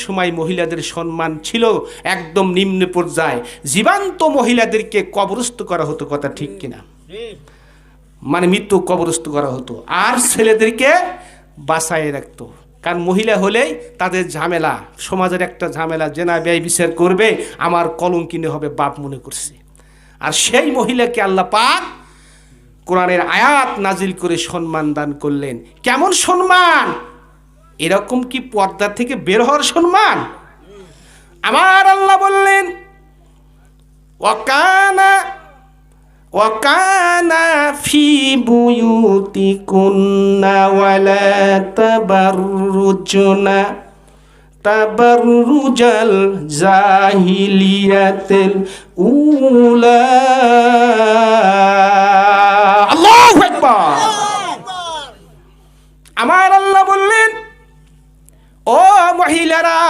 সময় মহিলাদের সম্মান ছিল একদম নিম্ন পর্যায়ে, জীবন্ত মহিলাদেরকে কবরস্থ করা হতো, কথা ঠিক কিনা? মানে মৃত্যু কবরস্থ করা হতো, আর ছেলেদেরকে বাঁচায় রাখতো। কারণ মহিলা হলেই তাদের ঝামেলা, সমাজের একটা ঝামেলা, জেনা ব্যয় বিচার করবে, আমার কলঙ্কিনী হবে বাপ মনে করছে। আর সেই মহিলাকে আল্লাহ পাক কোরআনের আয়াত নাজিল করে সম্মান দান করলেন। কেমন সম্মান? এরকম কি পর্দা থেকে বের হওয়ার সম্মান? আমার আল্লাহ বললেন, ওয়াকানা ফি বুয়ুতিকুন্না ওয়ালা তাবাররুজাল জাহিলিয়াতিল উলা